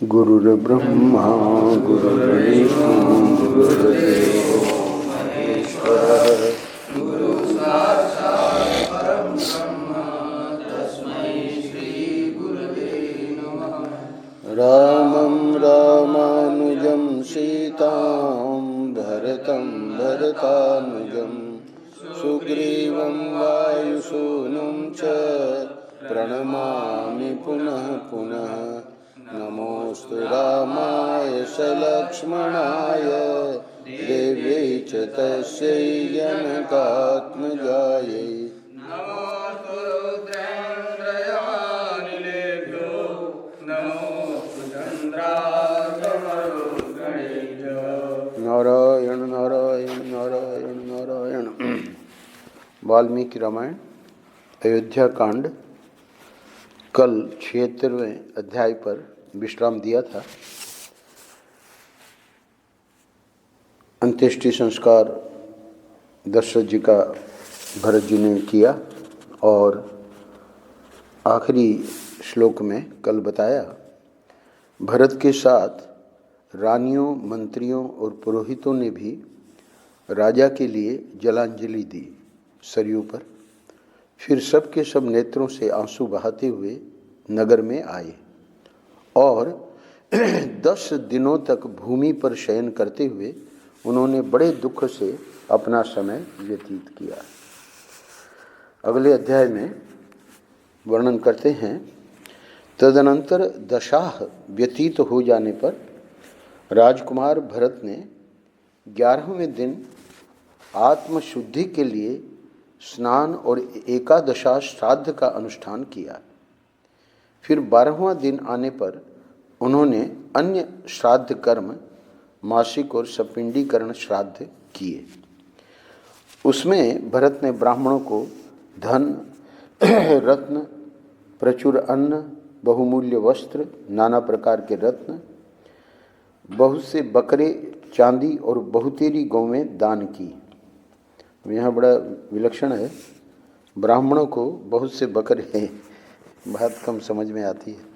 गुरुर्ब्रह्मा गुरुर्विष्णु गुरुर्देवो महेश्वरः रामं रामानुजं सीतां भरतं भरतानुजं सुग्रीवं वायुसूनुं च प्रणमामि पुनः पुनः। नमोऽस्तु रामाय सलक्ष्मणाय देव्यै च तस्यै जनकात्मजायै। नमोऽस्तु रुद्रेन्द्रयमानिलेभ्यो नमोऽस्तु चन्द्रार्कमरुद्गणेभ्यो। नारायण नारायण नारायण नारायण। वाल्मीकि रामायण अयोध्या कांड। कल 76वें अध्याय पर विश्राम दिया था। अंत्येष्टि संस्कार दशरथ जी का भरत जी ने किया और आखिरी श्लोक में कल बताया भरत के साथ रानियों, मंत्रियों और पुरोहितों ने भी राजा के लिए जलांजलि दी सरयू पर। फिर सब के सब नेत्रों से आंसू बहाते हुए नगर में आए और 10 दिनों तक भूमि पर शयन करते हुए उन्होंने बड़े दुख से अपना समय व्यतीत किया। अगले अध्याय में वर्णन करते हैं, तदनंतर दशाह व्यतीत हो जाने पर राजकुमार भरत ने 11वें दिन आत्मशुद्धि के लिए स्नान और एकादशा श्राद्ध का अनुष्ठान किया। फिर 12वां दिन आने पर उन्होंने अन्य श्राद्ध कर्म, मासिक और सपिंडीकरण श्राद्ध किए। उसमें भरत ने ब्राह्मणों को धन, रत्न, प्रचुर अन्न, बहुमूल्य वस्त्र, नाना प्रकार के रत्न, बहुत से बकरे, चांदी और बहुतेरी गौवें दान की। यहाँ बड़ा विलक्षण है, ब्राह्मणों को बहुत से बकरे हैं, बात कम समझ में आती है।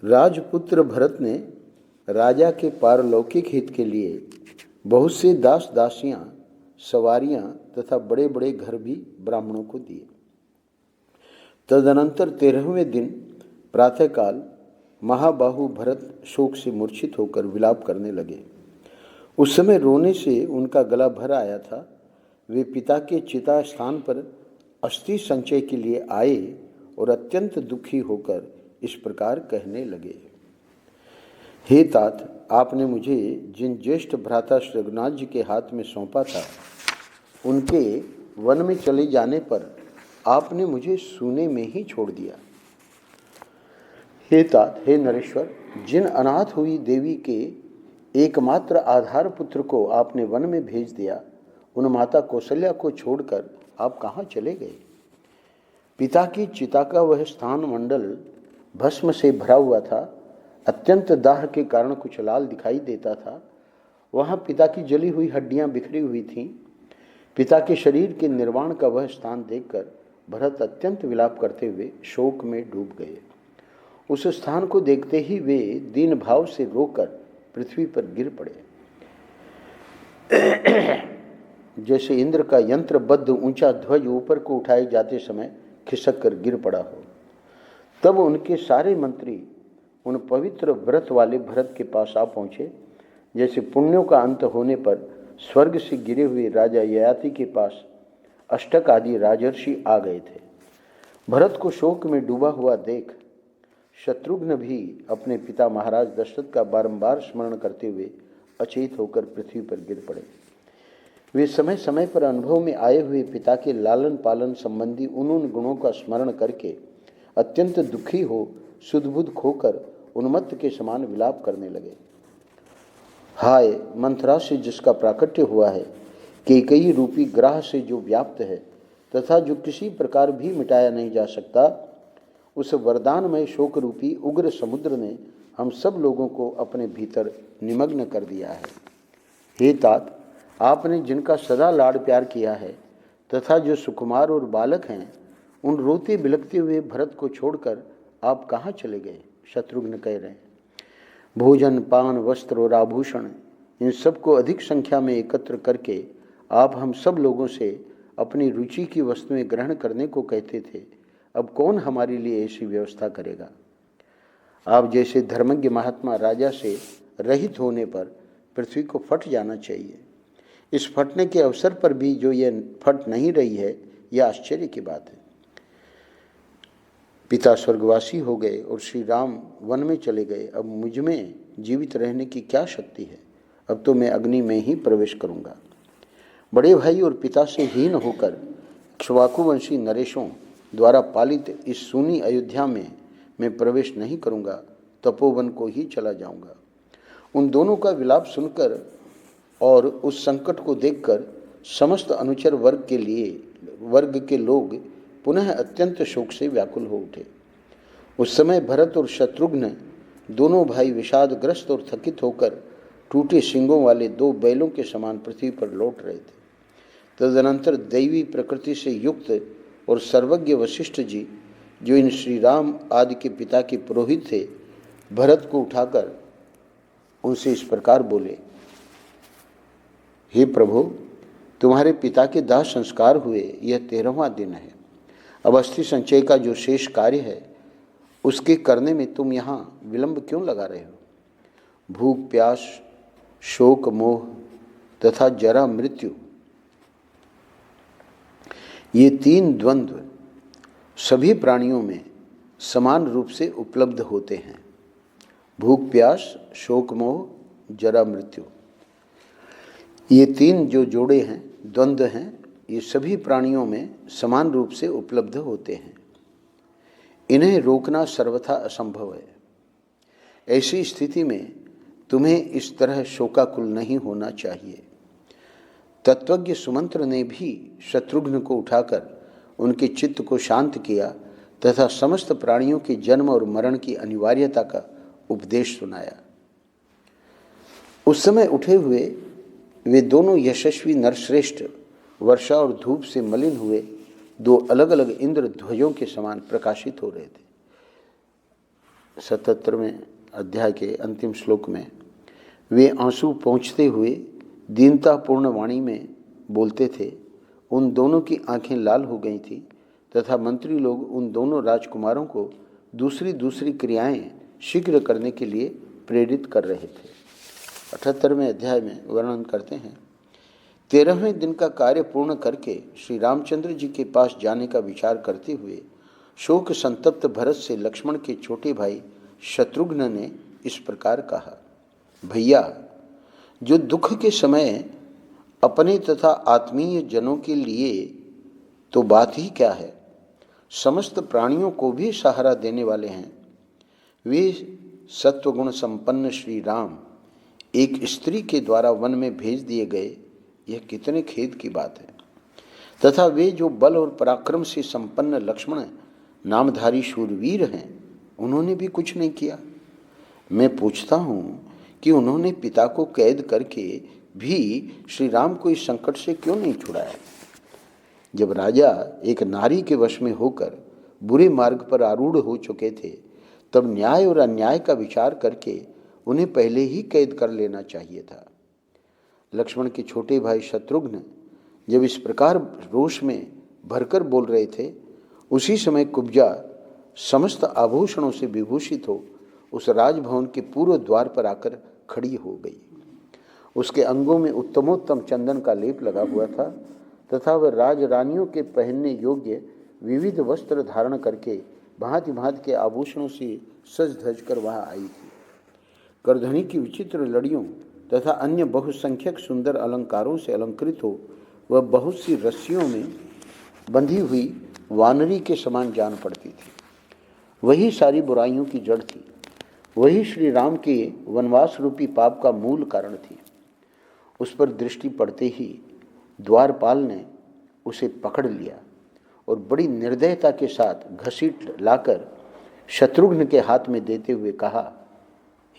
राजपुत्र भरत ने राजा के पारलौकिक हित के लिए बहुत से दास दासियां, सवारियां तथा बड़े बड़े घर भी ब्राह्मणों को दिए। तदनंतर 13वें दिन प्रातःकाल महाबाहु भरत शोक से मूर्छित होकर विलाप करने लगे। उस समय रोने से उनका गला भर आया था। वे पिता के चिता स्थान पर अस्थि संचय के लिए आए और अत्यंत दुखी होकर इस प्रकार कहने लगे, हे तात, आपने मुझे जिन ज्येष्ठ भ्राता रघुनाथ जी के हाथ में सौंपा था, उनके वन में चले जाने पर आपने मुझे सूने में ही छोड़ दिया। हे तात, हे नरेश्वर, जिन अनाथ हुई देवी के एकमात्र आधार पुत्र को आपने वन में भेज दिया, उन माता कौशल्या को छोड़कर आप कहाँ चले गए? पिता की चिता का वह स्थान मंडल भस्म से भरा हुआ था। अत्यंत दाह के कारण कुछ लाल दिखाई देता था। वहाँ पिता की जली हुई हड्डियाँ बिखरी हुई थीं। पिता के शरीर के निर्वाण का वह स्थान देखकर भरत अत्यंत विलाप करते हुए शोक में डूब गए। उस स्थान को देखते ही वे दीन भाव से रोकर पृथ्वी पर गिर पड़े, जैसे इंद्र का यंत्रबद्ध ऊंचा ध्वज ऊपर को उठाए जाते समय खिसक कर गिर पड़ा हो। तब उनके सारे मंत्री उन पवित्र व्रत वाले भरत के पास आ पहुँचे, जैसे पुण्यों का अंत होने पर स्वर्ग से गिरे हुए राजा ययाति के पास अष्टक आदि राजर्षि आ गए थे। भरत को शोक में डूबा हुआ देख शत्रुघ्न भी अपने पिता महाराज दशरथ का बारंबार स्मरण करते हुए अचेत होकर पृथ्वी पर गिर पड़े। वे समय समय पर अनुभव में आए हुए पिता के लालन पालन संबंधी उन गुणों का स्मरण करके अत्यंत दुखी हो सुध-बुध खोकर उन्मत्त के समान विलाप करने लगे। हाय, मंथरा से जिसका प्राकट्य हुआ है, कैकेयी रूपी ग्रह से जो व्याप्त है तथा जो किसी प्रकार भी मिटाया नहीं जा सकता, उस वरदानमय शोक रूपी उग्र समुद्र ने हम सब लोगों को अपने भीतर निमग्न कर दिया है। हे तात, आपने जिनका सदा लाड़ प्यार किया है तथा जो सुकुमार और बालक हैं, उन रोते बिलखते हुए भरत को छोड़कर आप कहाँ चले गए? शत्रुघ्न कह रहे हैं। भोजन, पान, वस्त्र और आभूषण, इन सबको अधिक संख्या में एकत्र करके आप हम सब लोगों से अपनी रुचि की वस्तुएं ग्रहण करने को कहते थे। अब कौन हमारे लिए ऐसी व्यवस्था करेगा? आप जैसे धर्मज्ञ महात्मा राजा से रहित होने पर पृथ्वी को फट जाना चाहिए। इस फटने के अवसर पर भी जो ये फट नहीं रही है, यह आश्चर्य की बात है। पिता स्वर्गवासी हो गए और श्री राम वन में चले गए। अब मुझ में जीवित रहने की क्या शक्ति है? अब तो मैं अग्नि में ही प्रवेश करूंगा। बड़े भाई और पिता से हीन होकर इक्ष्वाकुवंशी नरेशों द्वारा पालित इस सूनी अयोध्या में मैं प्रवेश नहीं करूंगा, तपोवन को ही चला जाऊंगा। उन दोनों का विलाप सुनकर और उस संकट को देखकर समस्त अनुचर वर्ग के लोग पुनः अत्यंत शोक से व्याकुल हो उठे। उस समय भरत और शत्रुघ्न दोनों भाई विषादग्रस्त और थकित होकर टूटे सिंगों वाले 2 बैलों के समान पृथ्वी पर लौट रहे थे। तदनंतर दैवी प्रकृति से युक्त और सर्वज्ञ वशिष्ठ जी, जो इन श्री राम आदि के पिता के पुरोहित थे, भरत को उठाकर उनसे इस प्रकार बोले, हे प्रभु, तुम्हारे पिता के दाह संस्कार हुए यह 13वां दिन है। अब अस्थि संचय का जो शेष कार्य है उसके करने में तुम यहाँ विलंब क्यों लगा रहे हो? भूख, प्यास, शोक, मोह तथा जरा मृत्यु, ये 3 द्वंद्व सभी प्राणियों में समान रूप से उपलब्ध होते हैं। भूख, प्यास, शोक, मोह, जरा, मृत्यु, ये 3 जो जोड़े हैं, द्वंद्व हैं, ये सभी प्राणियों में समान रूप से उपलब्ध होते हैं। इन्हें रोकना सर्वथा असंभव है। ऐसी स्थिति में तुम्हें इस तरह शोकाकुल नहीं होना चाहिए। तत्वज्ञ सुमंत्र ने भी शत्रुघ्न को उठाकर उनके चित्त को शांत किया तथा समस्त प्राणियों के जन्म और मरण की अनिवार्यता का उपदेश सुनाया। उस समय उठे हुए वे दोनों यशस्वी नरश्रेष्ठ वर्षा और धूप से मलिन हुए 2 अलग अलग इंद्र ध्वजों के समान प्रकाशित हो रहे थे। 77वें अध्याय के अंतिम श्लोक में वे आंसू पहुँचते हुए दीनतापूर्ण वाणी में बोलते थे। उन दोनों की आंखें लाल हो गई थी तथा मंत्री लोग उन दोनों राजकुमारों को दूसरी क्रियाएं शीघ्र करने के लिए प्रेरित कर रहे थे। 78वें अध्याय में वर्णन करते हैं, 13वें दिन का कार्य पूर्ण करके श्री रामचंद्र जी के पास जाने का विचार करते हुए शोक संतप्त भरत से लक्ष्मण के छोटे भाई शत्रुघ्न ने इस प्रकार कहा, भैया, जो दुख के समय अपने तथा आत्मीय जनों के लिए तो बात ही क्या है, समस्त प्राणियों को भी सहारा देने वाले हैं, वे सत्वगुण संपन्न श्री राम एक स्त्री के द्वारा वन में भेज दिए गए, यह कितने खेद की बात है। तथा वे जो बल और पराक्रम से संपन्न लक्ष्मण नामधारी शूरवीर हैं, उन्होंने भी कुछ नहीं किया। मैं पूछता हूँ कि उन्होंने पिता को कैद करके भी श्री राम को इस संकट से क्यों नहीं छुड़ाया? जब राजा एक नारी के वश में होकर बुरे मार्ग पर आरूढ़ हो चुके थे, तब न्याय और अन्याय का विचार करके उन्हें पहले ही कैद कर लेना चाहिए था। लक्ष्मण के छोटे भाई शत्रुघ्न जब इस प्रकार रोष में भरकर बोल रहे थे, उसी समय कुब्जा समस्त आभूषणों से विभूषित हो उस राजभवन के पूर्व द्वार पर आकर खड़ी हो गई। उसके अंगों में उत्तमोत्तम चंदन का लेप लगा हुआ था तथा वह राजरानियों के पहनने योग्य विविध वस्त्र धारण करके भांति भांति के आभूषणों से सज धज कर वहाँ आई थी। करधनी की विचित्र लड़ियों तथा अन्य बहुसंख्यक सुंदर अलंकारों से अलंकृत हो वह बहुत सी रस्सियों में बंधी हुई वानरी के समान जान पड़ती थी। वही सारी बुराइयों की जड़ थी, वही श्री राम के वनवास रूपी पाप का मूल कारण थी। उस पर दृष्टि पड़ते ही द्वारपाल ने उसे पकड़ लिया और बड़ी निर्दयता के साथ घसीट लाकर शत्रुघ्न के हाथ में देते हुए कहा,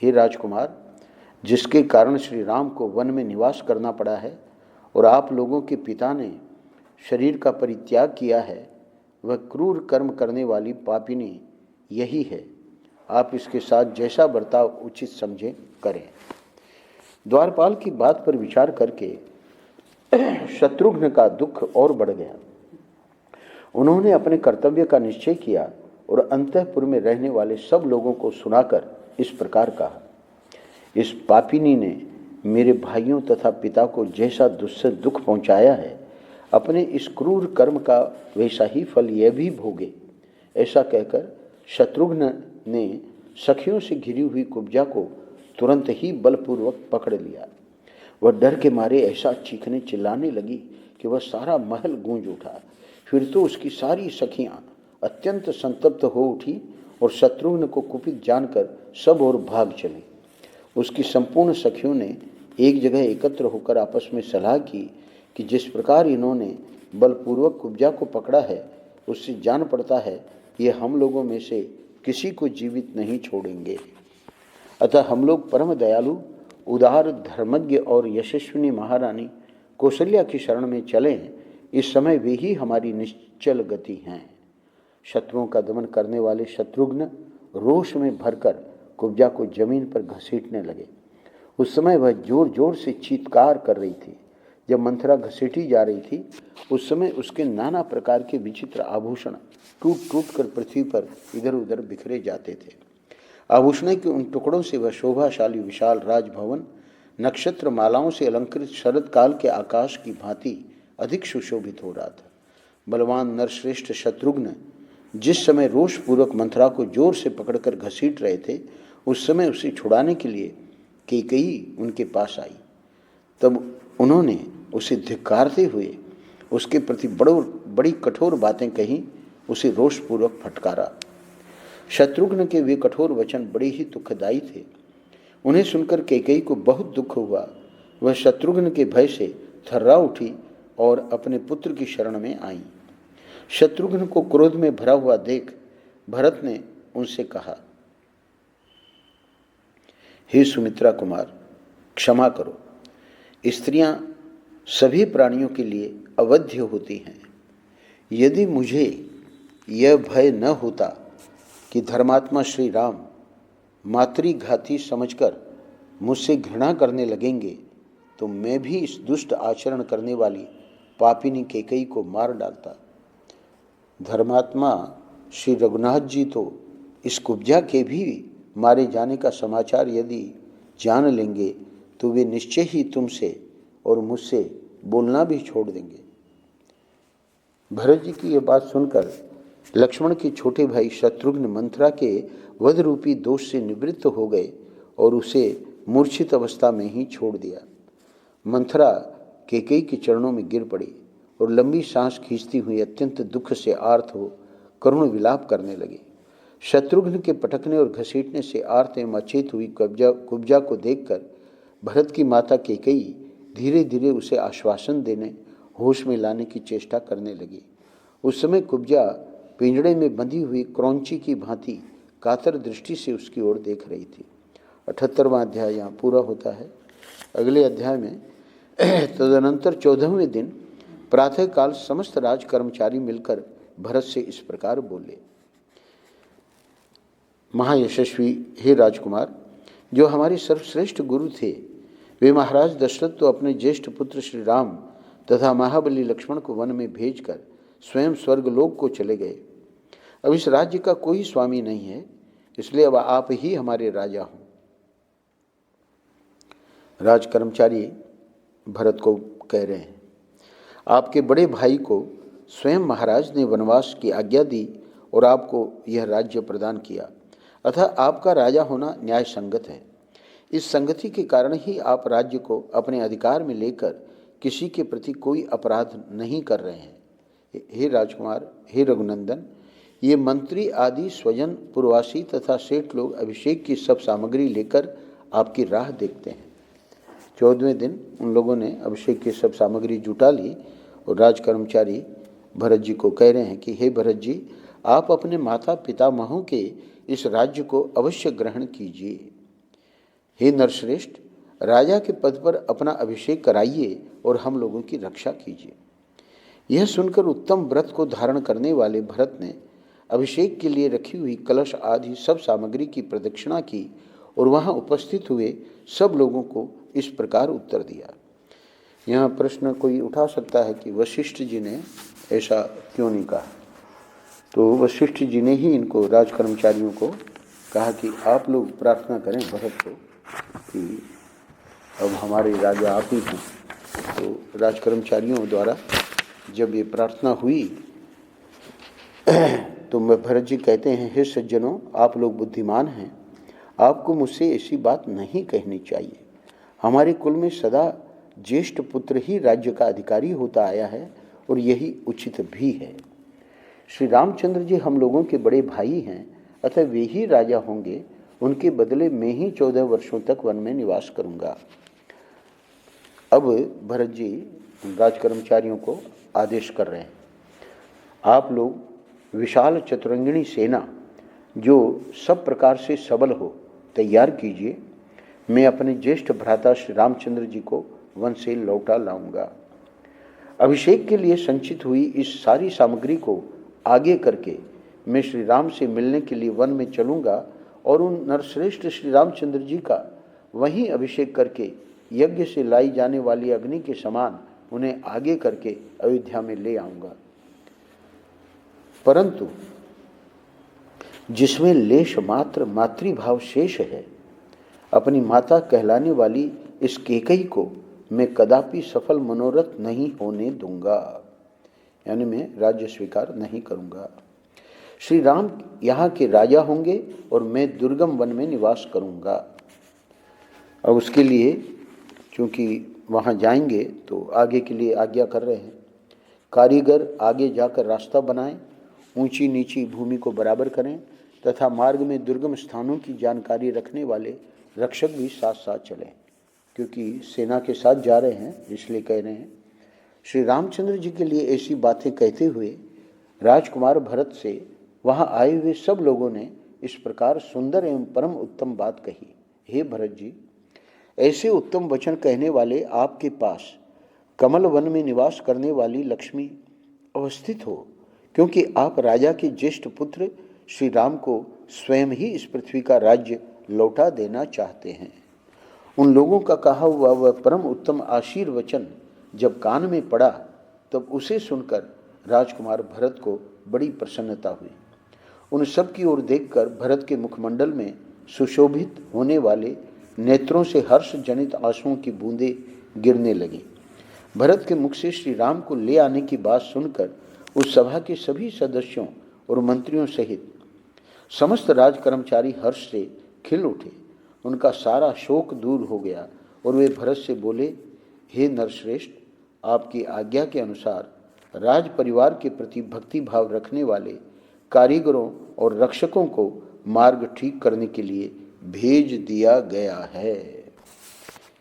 हे राजकुमार, जिसके कारण श्री राम को वन में निवास करना पड़ा है और आप लोगों के पिता ने शरीर का परित्याग किया है, वह क्रूर कर्म करने वाली पापिनी यही है। आप इसके साथ जैसा बर्ताव उचित समझें करें। द्वारपाल की बात पर विचार करके शत्रुघ्न का दुख और बढ़ गया। उन्होंने अपने कर्तव्य का निश्चय किया और अंतःपुर में रहने वाले सब लोगों को सुनाकर इस प्रकार कहा, इस पापिनी ने मेरे भाइयों तथा पिता को जैसा दुस्सह दुख पहुंचाया है, अपने इस क्रूर कर्म का वैसा ही फल यह भी भोगे। ऐसा कहकर शत्रुघ्न ने सखियों से घिरी हुई कुब्जा को तुरंत ही बलपूर्वक पकड़ लिया। वह डर के मारे ऐसा चीखने चिल्लाने लगी कि वह सारा महल गूंज उठा। फिर तो उसकी सारी सखियां अत्यंत संतप्त हो उठी और शत्रुघ्न को कुपित जानकर सब ओर भाग चली। उसकी संपूर्ण सखियों ने एक जगह एकत्र होकर आपस में सलाह की कि जिस प्रकार इन्होंने बलपूर्वक कुब्जा को पकड़ा है, उससे जान पड़ता है ये हम लोगों में से किसी को जीवित नहीं छोड़ेंगे। अतः हम लोग परम दयालु, उदार, धर्मज्ञ और यशस्विनी महारानी कौशल्या की शरण में चलें। इस समय वे ही हमारी निश्चल गति हैं। शत्रुओं का दमन करने वाले शत्रुघ्न रोष में भरकर कुब्जा को जमीन पर घसीटने लगे। उस समय वह जोर जोर से चीत्कार कर रही थी। जब मंथरा घसीटी जा रही थी, उस समय उसके नाना प्रकार के विचित्र आभूषण टूट टूट कर पृथ्वी पर इधर उधर बिखरे जाते थे। आभूषण के उन टुकड़ों से वह शोभाशाली विशाल राजभवन नक्षत्र मालाओं से अलंकृत शरद काल के आकाश की भांति अधिक सुशोभित हो रहा था। बलवान नरश्रेष्ठ शत्रुघ्न जिस समय रोषपूर्वक मंथरा को जोर से पकड़कर घसीट रहे थे, उस समय उसे छुड़ाने के लिए कैकेयी उनके पास आई। तब उन्होंने उसे धिक्कारते हुए उसके प्रति बड़ी कठोर बातें कही, उसे रोषपूर्वक फटकारा। शत्रुघ्न के वे कठोर वचन बड़े ही दुखदायी थे। उन्हें सुनकर कैकेयी को बहुत दुख हुआ। वह शत्रुघ्न के भय से थर्रा उठी और अपने पुत्र की शरण में आई। शत्रुघ्न को क्रोध में भरा हुआ देख भरत ने उनसे कहा, हे सुमित्रा कुमार, क्षमा करो। स्त्रियां सभी प्राणियों के लिए अवध्य होती हैं। यदि मुझे यह भय न होता कि धर्मात्मा श्री राम मातृघाती समझकर मुझसे घृणा करने लगेंगे, तो मैं भी इस दुष्ट आचरण करने वाली पापिनी कैकेयी को मार डालता। धर्मात्मा श्री रघुनाथ जी तो इस कुब्जा के भी मारे जाने का समाचार यदि जान लेंगे, तो वे निश्चय ही तुमसे और मुझसे बोलना भी छोड़ देंगे। भरत जी की यह बात सुनकर लक्ष्मण के छोटे भाई शत्रुघ्न मंथरा के वध रूपी दोष से निवृत्त हो गए और उसे मूर्छित अवस्था में ही छोड़ दिया। मंथरा कैकेयी के चरणों में गिर पड़ी और लंबी सांस खींचती हुई अत्यंत दुख से आर्त हो करुण विलाप करने लगी। शत्रुघ्न के पटकने और घसीटने से आर्त एवं अचेत हुई कुब्जा को देखकर भरत की माता कैकेयी धीरे धीरे उसे आश्वासन देने, होश में लाने की चेष्टा करने लगी। उस समय कुब्जा पिंजड़े में बंधी हुई क्रौंची की भांति कातर दृष्टि से उसकी ओर देख रही थी। 78वां अध्याय यहाँ पूरा होता है। अगले अध्याय में तदनंतर 14वें दिन प्रातःकाल समस्त राज कर्मचारी मिलकर भरत से इस प्रकार बोले, महायशस्वी हे राजकुमार, जो हमारे सर्वश्रेष्ठ गुरु थे, वे महाराज दशरथ तो अपने ज्येष्ठ पुत्र श्री राम तथा महाबली लक्ष्मण को वन में भेजकर स्वयं स्वर्गलोक को चले गए। अब इस राज्य का कोई स्वामी नहीं है, इसलिए अब आप ही हमारे राजा हों। राज कर्मचारी भरत को कह रहे हैं, आपके बड़े भाई को स्वयं महाराज ने वनवास की आज्ञा दी और आपको यह राज्य प्रदान किया, अतः आपका राजा होना न्याय संगत है। इस संगति के कारण ही आप राज्य को अपने अधिकार में लेकर किसी के प्रति कोई अपराध नहीं कर रहे हैं। हे राजकुमार, हे रघुनंदन, ये मंत्री आदि स्वजन पूर्वासी तथा सेठ लोग अभिषेक की सब सामग्री लेकर आपकी राह देखते हैं। 14वें दिन उन लोगों ने अभिषेक की सब सामग्री जुटा ली और राज कर्मचारी भरत जी को कह रहे हैं कि हे भरत जी, आप अपने माता पितामहों के इस राज्य को अवश्य ग्रहण कीजिए। हे नरश्रेष्ठ, राजा के पद पर अपना अभिषेक कराइए और हम लोगों की रक्षा कीजिए। यह सुनकर उत्तम व्रत को धारण करने वाले भरत ने अभिषेक के लिए रखी हुई कलश आदि सब सामग्री की प्रदक्षिणा की और वहाँ उपस्थित हुए सब लोगों को इस प्रकार उत्तर दिया। यहाँ प्रश्न कोई उठा सकता है कि वशिष्ठ जी ने ऐसा क्यों नहीं कहा। तो वशिष्ठ जी ने ही इनको राज कर्मचारियों को कहा कि आप लोग प्रार्थना करें भरत को कि अब हमारे राजा आप ही हैं। तो राज कर्मचारियों द्वारा जब ये प्रार्थना हुई तो भरत जी कहते हैं, हे सज्जनों, आप लोग बुद्धिमान हैं, आपको मुझसे ऐसी बात नहीं कहनी चाहिए। हमारे कुल में सदा ज्येष्ठ पुत्र ही राज्य का अधिकारी होता आया है और यही उचित भी है। श्री रामचंद्र जी हम लोगों के बड़े भाई हैं, अतः वे ही राजा होंगे। उनके बदले मैं ही 14 वर्षों तक वन में निवास करूंगा। अब भरत जी राज कर्मचारियों को आदेश कर रहे हैं, आप लोग विशाल चतुरंगिणी सेना जो सब प्रकार से सबल हो तैयार कीजिए। मैं अपने ज्येष्ठ भ्राता श्री रामचंद्र जी को वन से लौटा लाऊंगा। अभिषेक के लिए संचित हुई इस सारी सामग्री को आगे करके मैं श्री राम से मिलने के लिए वन में चलूंगा और उन नरश्रेष्ठ श्री रामचंद्र जी का वहीं अभिषेक करके यज्ञ से लाई जाने वाली अग्नि के समान उन्हें आगे करके अयोध्या में ले आऊंगा। परंतु जिसमें लेश मात्र मातृभाव शेष है, अपनी माता कहलाने वाली इस केकई को मैं कदापि सफल मनोरथ नहीं होने दूंगा, यानी मैं राज्य स्वीकार नहीं करूंगा। श्री राम यहाँ के राजा होंगे और मैं दुर्गम वन में निवास करूंगा। अब उसके लिए क्योंकि वहाँ जाएंगे तो आगे के लिए आज्ञा कर रहे हैं, कारीगर आगे जाकर रास्ता बनाएं, ऊंची नीची भूमि को बराबर करें तथा मार्ग में दुर्गम स्थानों की जानकारी रखने वाले रक्षक भी साथ साथ चलें। क्योंकि सेना के साथ जा रहे हैं इसलिए कह रहे हैं। श्री रामचंद्र जी के लिए ऐसी बातें कहते हुए राजकुमार भरत से वहाँ आए हुए सब लोगों ने इस प्रकार सुंदर एवं परम उत्तम बात कही, हे भरत जी, ऐसे उत्तम वचन कहने वाले आपके पास कमल वन में निवास करने वाली लक्ष्मी अवस्थित हो, क्योंकि आप राजा के ज्येष्ठ पुत्र श्री राम को स्वयं ही इस पृथ्वी का राज्य लौटा देना चाहते हैं। उन लोगों का कहा हुआ वह परम उत्तम आशीर्वचन जब कान में पड़ा तब उसे सुनकर राजकुमार भरत को बड़ी प्रसन्नता हुई। उन सब की ओर देखकर भरत के मुखमंडल में सुशोभित होने वाले नेत्रों से हर्ष जनित आंसुओं की बूंदें गिरने लगी। भरत के मुख से श्री राम को ले आने की बात सुनकर उस सभा के सभी सदस्यों और मंत्रियों सहित समस्त राज कर्मचारी हर्ष से खिल उठे। उनका सारा शोक दूर हो गया और वे भरत से बोले, हे नरश्रेष्ठ, आपकी आज्ञा के अनुसार राज परिवार के प्रति भक्ति भाव रखने वाले कारीगरों और रक्षकों को मार्ग ठीक करने के लिए भेज दिया गया है।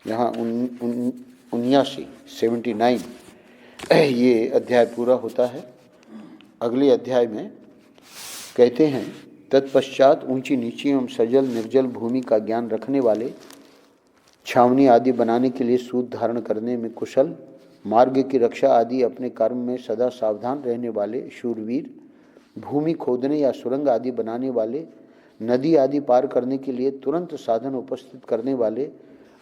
यहाँ 79 ये अध्याय पूरा होता है। अगले अध्याय में कहते हैं, तत्पश्चात ऊंची नीची एवं सजल निर्जल भूमि का ज्ञान रखने वाले, छावनी आदि बनाने के लिए सूत धारण करने में कुशल, मार्ग की रक्षा आदि अपने कर्म में सदा सावधान रहने वाले शूरवीर, भूमि खोदने या सुरंग आदि बनाने वाले, नदी आदि पार करने के लिए तुरंत साधन उपस्थित करने वाले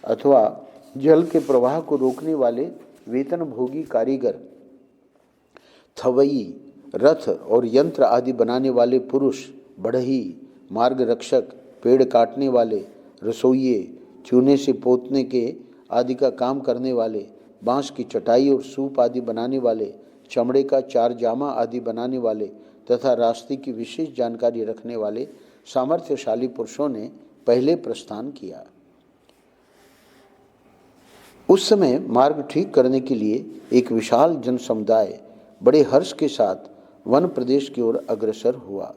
अथवा जल के प्रवाह को रोकने वाले वेतन भोगी कारीगर, थवई, रथ और यंत्र आदि बनाने वाले पुरुष, बढ़ई, मार्ग रक्षक, पेड़ काटने वाले, रसोइये, चूने से पोतने के आदि का काम करने वाले, बांस की चटाई और सूप आदि बनाने वाले, चमड़े का चार जामा आदि बनाने वाले तथा रास्ते की विशेष जानकारी रखने वाले सामर्थ्यशाली पुरुषों ने पहले प्रस्थान किया। उस समय मार्ग ठीक करने के लिए एक विशाल जन समुदाय बड़े हर्ष के साथ वन प्रदेश की ओर अग्रसर हुआ,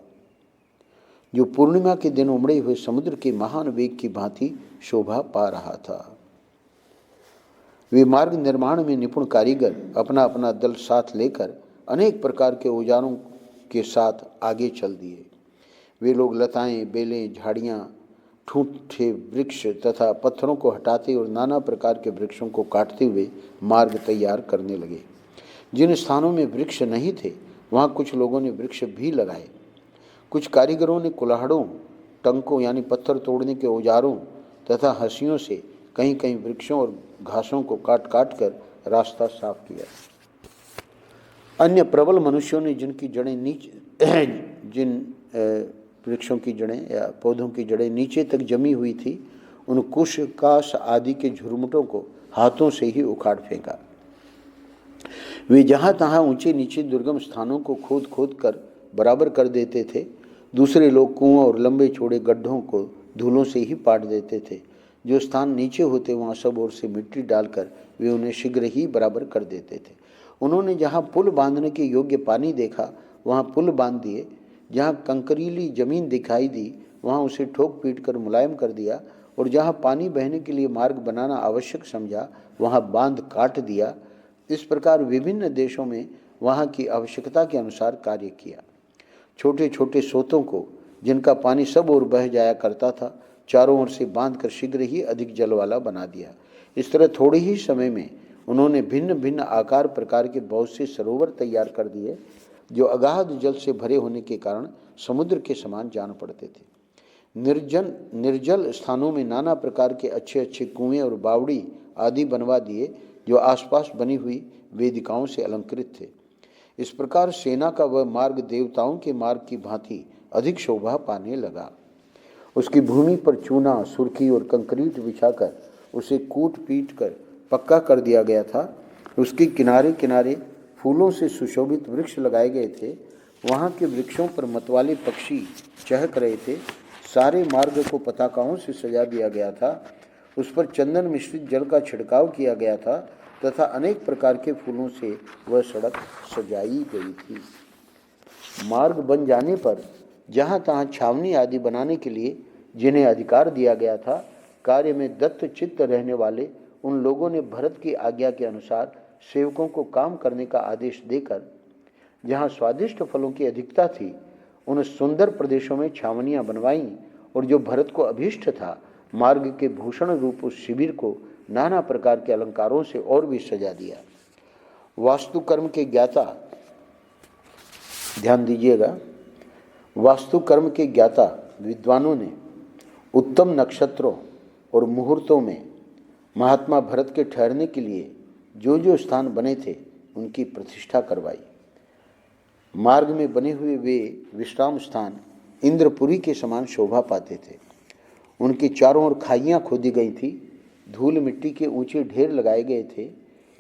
जो पूर्णिमा के दिन उमड़े हुए समुद्र के महान वेग की भांति शोभा पा रहा था। वे मार्ग निर्माण में निपुण कारीगर अपना अपना दल साथ लेकर अनेक प्रकार के औजारों के साथ आगे चल दिए। वे लोग लताएं, बेलें, झाड़ियाँ, ठूंठे वृक्ष तथा पत्थरों को हटाते और नाना प्रकार के वृक्षों को काटते हुए मार्ग तैयार करने लगे। जिन स्थानों में वृक्ष नहीं थे वहाँ कुछ लोगों ने वृक्ष भी लगाए। कुछ कारीगरों ने कुल्हाड़ों, टंकों यानी पत्थर तोड़ने के औजारों तथा हंसियों से कहीं कहीं वृक्षों और घासों को काट काट कर रास्ता साफ किया। अन्य प्रबल मनुष्यों ने जिनकी जड़ें नीचे जिन वृक्षों की जड़ें या पौधों की जड़ें नीचे तक जमी हुई थी, उन कुश, काश आदि के झुरमुटों को हाथों से ही उखाड़ फेंका। वे जहाँ तहाँ ऊंचे नीचे दुर्गम स्थानों को खोद खोद कर बराबर कर देते थे। दूसरे लोग कुओं और लंबे चौड़े गड्ढों को धूलों से ही पाट देते थे। जो स्थान नीचे होते वहाँ सब ओर से मिट्टी डालकर वे उन्हें शीघ्र ही बराबर कर देते थे। उन्होंने जहाँ पुल बांधने के योग्य पानी देखा वहाँ पुल बांध दिए, जहाँ कंकरीली जमीन दिखाई दी वहाँ उसे ठोक पीट कर मुलायम कर दिया, और जहाँ पानी बहने के लिए मार्ग बनाना आवश्यक समझा वहाँ बांध काट दिया। इस प्रकार विभिन्न देशों में वहाँ की आवश्यकता के अनुसार कार्य किया। छोटे छोटे सोतों को, जिनका पानी सब ओर बह जाया करता था, चारों ओर से बांधकर शीघ्र ही अधिक जल वाला बना दिया। इस तरह थोड़े ही समय में उन्होंने भिन्न भिन्न आकार प्रकार के बहुत से सरोवर तैयार कर दिए, जो अगाध जल से भरे होने के कारण समुद्र के समान जान पड़ते थे। निर्जल स्थानों में नाना प्रकार के अच्छे अच्छे कुएं और बावड़ी आदि बनवा दिए, जो आसपास बनी हुई वेदिकाओं से अलंकृत थे। इस प्रकार सेना का वह मार्ग देवताओं के मार्ग की भांति अधिक शोभा पाने लगा। उसकी भूमि पर चूना, सुर्खी और कंक्रीट बिछाकर उसे कूट पीट कर पक्का कर दिया गया था। उसके किनारे किनारे फूलों से सुशोभित वृक्ष लगाए गए थे। वहाँ के वृक्षों पर मतवाले पक्षी चहक रहे थे। सारे मार्ग को पताकाओं से सजा दिया गया था। उस पर चंदन मिश्रित जल का छिड़काव किया गया था तथा अनेक प्रकार के फूलों से वह सड़क सजाई गई थी। मार्ग बन जाने पर जहाँ तहाँ छावनी आदि बनाने के लिए जिन्हें अधिकार दिया गया था, कार्य में दत्त चित्त रहने वाले उन लोगों ने भरत की आज्ञा के अनुसार सेवकों को काम करने का आदेश देकर जहाँ स्वादिष्ट फलों की अधिकता थी, उन सुंदर प्रदेशों में छावनियाँ बनवाईं, और जो भरत को अभीष्ट था, मार्ग के भूषण रूप उस शिविर को नाना प्रकार के अलंकारों से और भी सजा दिया। वास्तुकर्म के ज्ञाता, ध्यान दीजिएगा, वास्तुकर्म के ज्ञाता विद्वानों ने उत्तम नक्षत्रों और मुहूर्तों में महात्मा भरत के ठहरने के लिए जो जो स्थान बने थे उनकी प्रतिष्ठा करवाई। मार्ग में बने हुए वे विश्राम स्थान इंद्रपुरी के समान शोभा पाते थे। उनके चारों ओर खाइयाँ खोदी गई थी, धूल मिट्टी के ऊंचे ढेर लगाए गए थे।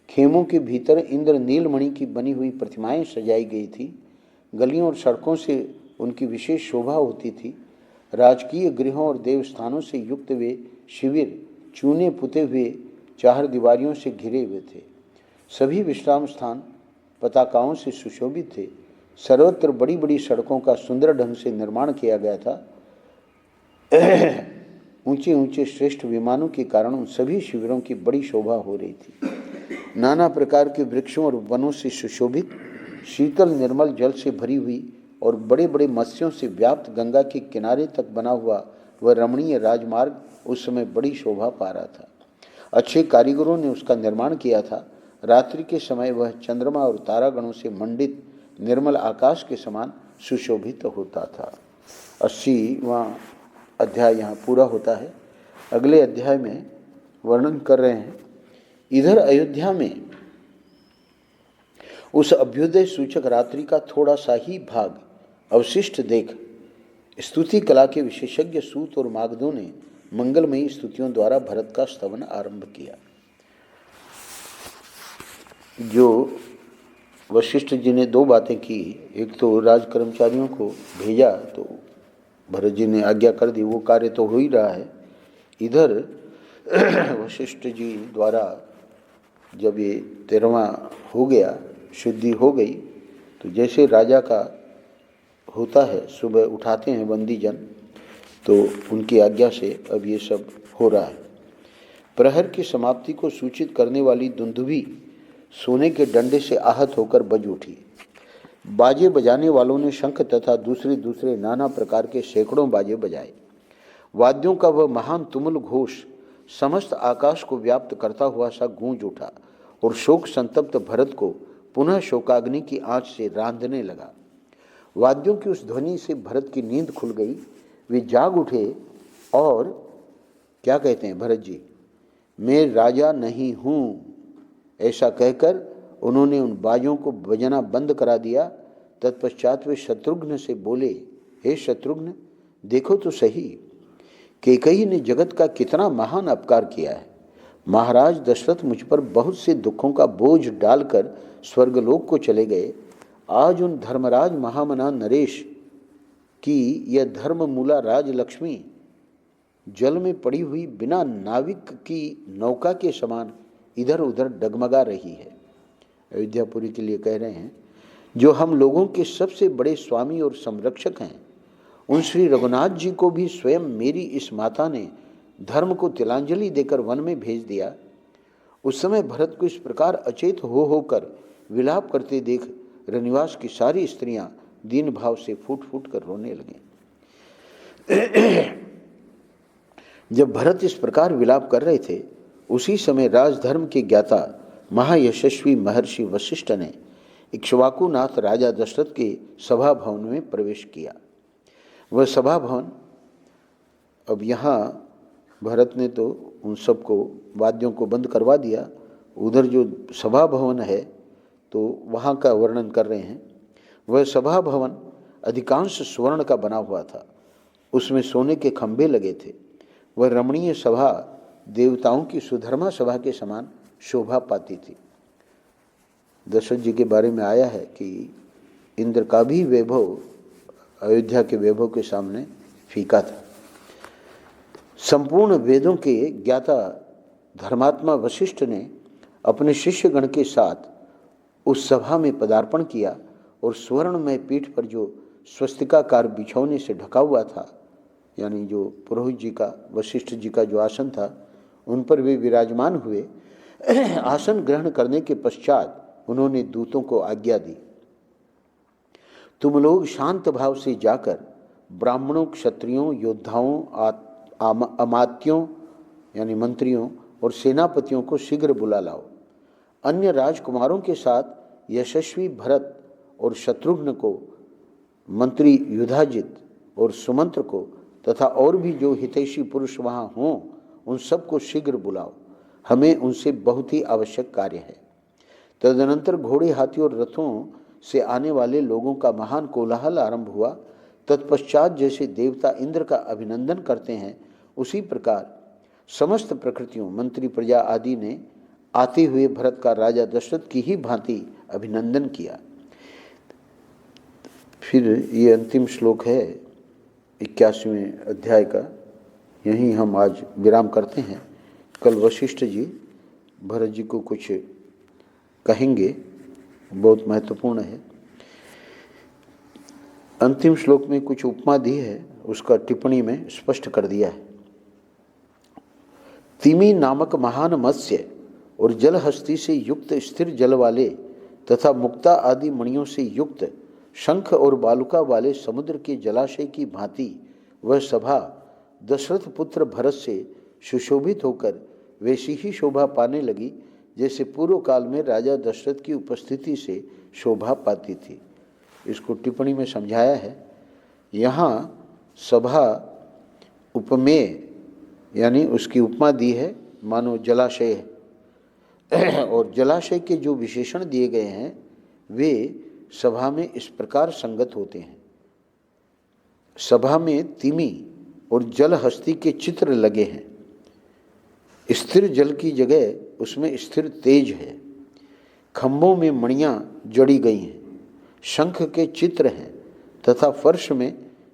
खेमों के भीतर इंद्र नीलमणि की बनी हुई प्रतिमाएं सजाई गई थी। गलियों और सड़कों से उनकी विशेष शोभा होती थी। राजकीय गृहों और देवस्थानों से युक्त वे शिविर चूने पुते हुए चार दीवारियों से घिरे हुए थे। सभी विश्राम स्थान पताकाओं से सुशोभित थे। सर्वत्र बड़ी बड़ी सड़कों का सुंदर ढंग से निर्माण किया गया था। ऊंचे ऊंचे श्रेष्ठ विमानों के कारण उन सभी शिविरों की बड़ी शोभा हो रही थी। नाना प्रकार के वृक्षों और वनों से सुशोभित, शीतल निर्मल जल से भरी हुई और बड़े बड़े मत्स्यों से व्याप्त गंगा के किनारे तक बना हुआ वह रमणीय राजमार्ग उस समय बड़ी शोभा पा रहा था। अच्छे कारीगरों ने उसका निर्माण किया था। रात्रि के समय वह चंद्रमा और तारागणों से मंडित निर्मल आकाश के समान सुशोभित होता था। 80वां अध्याय यहाँ पूरा होता है। अगले अध्याय में वर्णन कर रहे हैं, इधर अयोध्या में उस अभ्युदय सूचक रात्रि का थोड़ा सा ही भाग अवशिष्ट देख स्तुति कला के विशेषज्ञ सूत और मागधों ने मंगलमयी स्तुतियों द्वारा भरत का स्तवन आरंभ किया। जो वशिष्ठ जी ने दो बातें की, एक तो राज कर्मचारियों को भेजा तो भरत जी ने आज्ञा कर दी, वो कार्य तो हो ही रहा है। इधर वशिष्ठ जी द्वारा जब ये 13वां हो गया, शुद्धि हो गई, तो जैसे राजा का होता है, सुबह उठाते हैं बंदी जन, तो उनकी आज्ञा से अब ये सब हो रहा है। प्रहर की समाप्ति को सूचित करने वाली दुंदुभी सोने के डंडे से आहत होकर बज उठी। बाजे बजाने वालों ने शंख तथा दूसरे दूसरे नाना प्रकार के सैकड़ों बाजे बजाए। वाद्यों का वह महान तुमुल घोष समस्त आकाश को व्याप्त करता हुआ सा गूंज उठा और शोक संतप्त भरत को पुनः शोकाग्नि की आंच से रांधने लगा। वाद्यों की उस ध्वनि से भरत की नींद खुल गई। वे जाग उठे और क्या कहते हैं भरत जी, मैं राजा नहीं हूँ, ऐसा कहकर उन्होंने उन बाजों को बजना बंद करा दिया। तत्पश्चात वे शत्रुघ्न से बोले, हे शत्रुघ्न, देखो तो सही, कैकेयी ने जगत का कितना महान अपकार किया है। महाराज दशरथ मुझ पर बहुत से दुखों का बोझ डालकर स्वर्गलोक को चले गए। आज उन धर्मराज महामना नरेश की यह धर्ममूला राजलक्ष्मी जल में पड़ी हुई बिना नाविक की नौका के समान इधर उधर डगमगा रही है। अयोध्यापुरी के लिए कह रहे हैं, जो हम लोगों के सबसे बड़े स्वामी और संरक्षक हैं, उन श्री रघुनाथ जी को भी स्वयं मेरी इस माता ने धर्म को तिलांजलि देकर वन में भेज दिया। उस समय भरत को इस प्रकार अचेत हो होकर विलाप करते देख रनिवास की सारी स्त्रियां दीन भाव से फूट फूट कर रोने लगीं। जब भरत इस प्रकार विलाप कर रहे थे, उसी समय राजधर्म के ज्ञाता महायशस्वी महर्षि वशिष्ठ ने इक्ष्वाकुनाथ राजा दशरथ के सभा भवन में प्रवेश किया। वह सभा भवन, अब यहाँ भरत ने तो उन सबको वाद्यों को बंद करवा दिया, उधर जो सभा भवन है तो वहाँ का वर्णन कर रहे हैं। वह सभा भवन अधिकांश स्वर्ण का बना हुआ था, उसमें सोने के खंभे लगे थे। वह रमणीय सभा देवताओं की सुधर्मा सभा के समान शोभा पाती थी। दशरथ जी के बारे में आया है कि इंद्र का भी वैभव अयोध्या के वैभव के सामने फीका था। संपूर्ण वेदों के ज्ञाता धर्मात्मा वशिष्ठ ने अपने शिष्यगण के साथ उस सभा में पदार्पण किया और स्वर्ण में पीठ पर जो स्वस्तिकाकार बिछौने से ढका हुआ था, यानी जो पुरोहित जी का, वशिष्ठ जी का जो आसन था, उन पर वे विराजमान हुए। आसन ग्रहण करने के पश्चात उन्होंने दूतों को आज्ञा दी, तुम लोग शांत भाव से जाकर ब्राह्मणों, क्षत्रियों, योद्धाओं, अमात्यों यानी मंत्रियों और सेनापतियों को शीघ्र बुला लाओ। अन्य राजकुमारों के साथ यशस्वी भरत और शत्रुघ्न को, मंत्री युधाजित और सुमंत्र को तथा और भी जो हितैषी पुरुष वहाँ हों, उन सबको शीघ्र बुलाओ, हमें उनसे बहुत ही आवश्यक कार्य है। तदनंतर घोड़े, हाथी और रथों से आने वाले लोगों का महान कोलाहल आरंभ हुआ। तत्पश्चात जैसे देवता इंद्र का अभिनंदन करते हैं, उसी प्रकार समस्त प्रकृतियों, मंत्री, प्रजा आदि ने आते हुए भरत का राजा दशरथ की ही भांति अभिनंदन किया। फिर ये अंतिम श्लोक है 81वें अध्याय का। यहीं हम आज विराम करते हैं। कल वशिष्ठ जी भरत जी को कुछ कहेंगे, बहुत महत्वपूर्ण है। अंतिम श्लोक में कुछ उपमा दी है, उसका टिप्पणी में स्पष्ट कर दिया है। तिमी नामक महान मत्स्य और जलहस्ती से युक्त स्थिर जल वाले तथा मुक्ता आदि मणियों से युक्त शंख और बालुका वाले समुद्र के जलाशय की भांति वह सभा दशरथ पुत्र भरत से सुशोभित होकर वैसी ही शोभा पाने लगी जैसे पूर्व काल में राजा दशरथ की उपस्थिति से शोभा पाती थी। इसको टिप्पणी में समझाया है। यहाँ सभा उपमेय यानी उसकी उपमा दी है, मानो जलाशय है, और जलाशय के जो विशेषण दिए गए हैं वे सभा में इस प्रकार संगत होते हैं। सभा में तिमी और जल हस्ती के चित्र लगे हैं। स्थिर जल की जगह उसमें स्थिर तेज है। खंभों में मणियाँ जड़ी गई हैं, शंख के चित्र हैं तथा फर्श में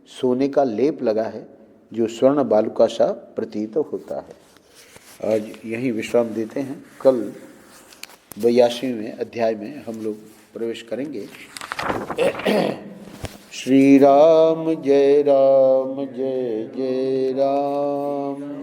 सोने का लेप लगा है जो स्वर्ण बालुका सा प्रतीत होता है। आज यहीं विश्राम देते हैं। कल 82वें अध्याय में हम लोग प्रवेश करेंगे। श्री राम जय राम जय जय राम।